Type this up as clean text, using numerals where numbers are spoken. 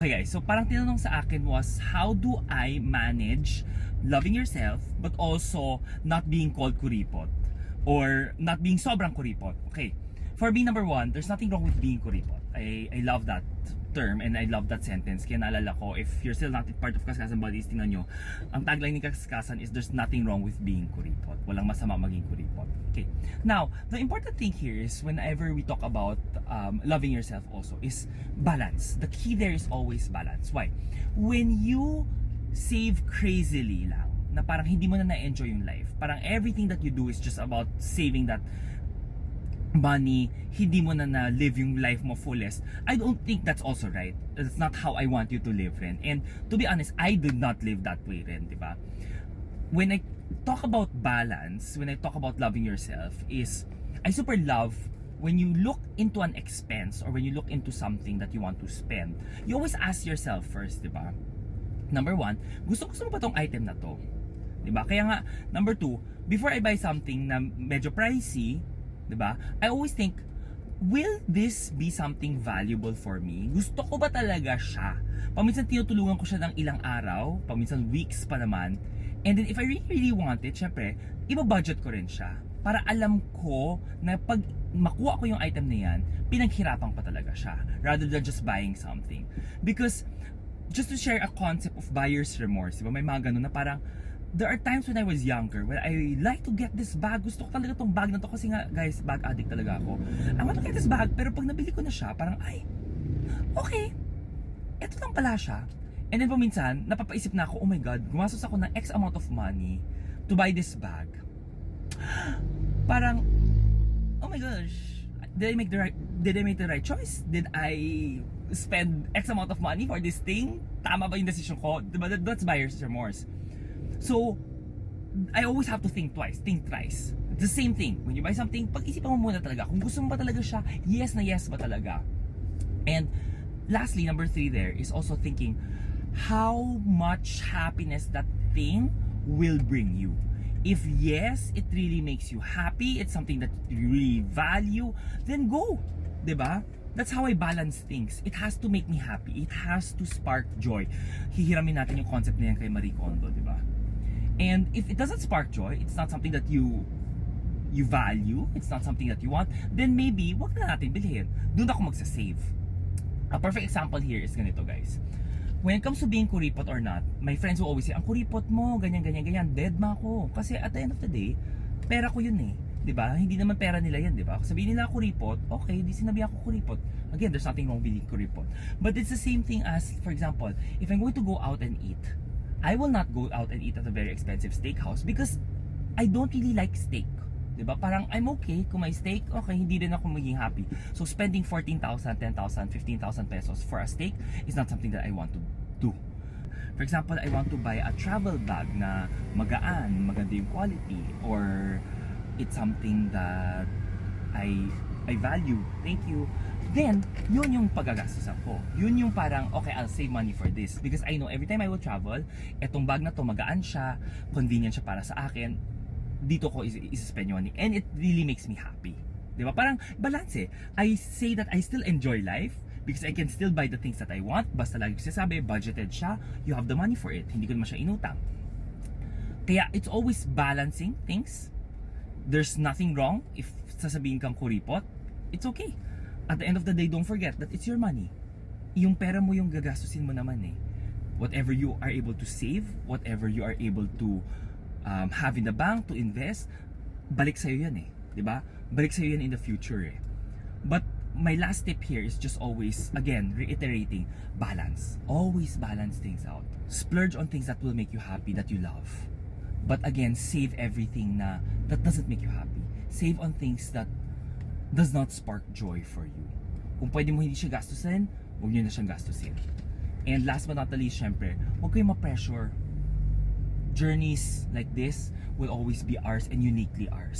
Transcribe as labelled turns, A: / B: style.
A: Okay guys, so parang tinanong sa akin was, how do I manage loving yourself but also not being called kuripot? Or not being sobrang kuripot? Okay, for me, number one, there's nothing wrong with being kuripot. I love that term and I love that sentence. Kaya naalala ko, if you're still not part of Kaskasan Buddies, tingnan nyo, ang tagline ni Kaskasan is there's nothing wrong with being kuripot. Walang masama maging kuripot. Okay, now, the important thing here is whenever we talk about loving yourself also is balance. The key there is always balance. Why? When you save crazily lang, na parang hindi mo na na-enjoy yung life, parang everything that you do is just about saving that money, hindi mo na na-live yung life mo fullest, I don't think that's also right. That's not how I want you to live, Ren. And to be honest, I did not live that way, Ren, di ba? When I talk about balance, when I talk about loving yourself, is I super love when you look into an expense or when you look into something that you want to spend, you always ask yourself first, di ba? Number one, gusto mo ba tong item na to? Di ba? Kaya nga, number two, before I buy something na medyo pricey, di ba? I always think, will this be something valuable for me? Gusto ko ba talaga siya? Paminsan tinutulungan ko siya ng ilang araw, paminsan weeks pa naman. And then if I really want it, syempre, iba-budget ko rin siya. Para alam ko na pag makuha ko yung item na yan, pinaghirapan pa talaga siya. Rather than just buying something. Because, just to share a concept of buyer's remorse, diba? May mga ganun na parang, there are times when I was younger when I like to get this bag. Gusto ko talaga tong bag na to kasi nga, guys, bag addict talaga ako. I want to get this bag, pero pag nabili ko na siya, parang, ay, okay, eto lang pala siya. And then paminsan, napapaisip na ako, oh my God, gumastos ako ng X amount of money to buy this bag. Parang, oh my gosh, did I make the right choice? Did I spend X amount of money for this thing? Tama ba yung decision ko? Diba? That's buyer's remorse. So, I always have to think twice, think thrice. The same thing, when you buy something, pag-isipan mo muna talaga, kung gusto mo ba talaga siya, yes na yes ba talaga? And lastly, number 3 there is also thinking, how much happiness that thing will bring you. If yes, it really makes you happy, it's something that you really value, then go, diba? That's how I balance things. It has to make me happy. It has to spark joy. Hihiramin natin yung concept na yan kay Marie Kondo, diba? And if it doesn't spark joy, it's not something that you value, it's not something that you want, then maybe, wag na natin bilhin. Doon ako magsasave. A perfect example here is ganito, guys. When it comes to being kuripot or not, my friends will always say, ang kuripot mo, ganyan, dead ma ako. Kasi at the end of the day, pera ko yun eh. Diba? Hindi naman pera nila yan, diba? Kung sabihin nila kuripot, okay, di sinabi ako kuripot. Again, there's nothing wrong with being kuripot. But it's the same thing as, for example, if I'm going to go out and eat, I will not go out and eat at a very expensive steakhouse because I don't really like steak. Diba? Parang I'm okay kung may steak, okay, hindi din ako maging happy. So spending 14,000, 10,000, 15,000 pesos for a steak is not something that I want to do. For example, I want to buy a travel bag na magaan, maganda yung quality, or it's something that I value, thank you. Then, yun yung pagagastusan ko. Yun yung parang, okay, I'll save money for this. Because I know every time I will travel, etong bag na to, magaan siya, convenient siya para sa akin, dito ko is-spend yung money. And it really makes me happy. Diba? Parang balance eh. I say that I still enjoy life because I can still buy the things that I want. Basta lagi ko sinasabi, budgeted siya, you have the money for it. Hindi ko naman siya inutang. Kaya it's always balancing things. There's nothing wrong if sasabihin kang kuripot. It's okay. At the end of the day, don't forget that it's your money. Yung pera mo yung gagastusin mo naman eh. Whatever you are able to save, whatever you are able to have in the bank, to invest, balik sa'yo yan eh. Diba? Balik sa'yo yan in the future eh. But my last tip here is just always, again, reiterating, balance. Always balance things out. Splurge on things that will make you happy, that you love. But again, save everything that doesn't make you happy. Save on things that does not spark joy for you. Kung pwede mo hindi siya gastusin, huwag nyo na siyang gastusin. And last but not the least, syempre, huwag kayong ma-pressure. Journeys like this will always be ours and uniquely ours.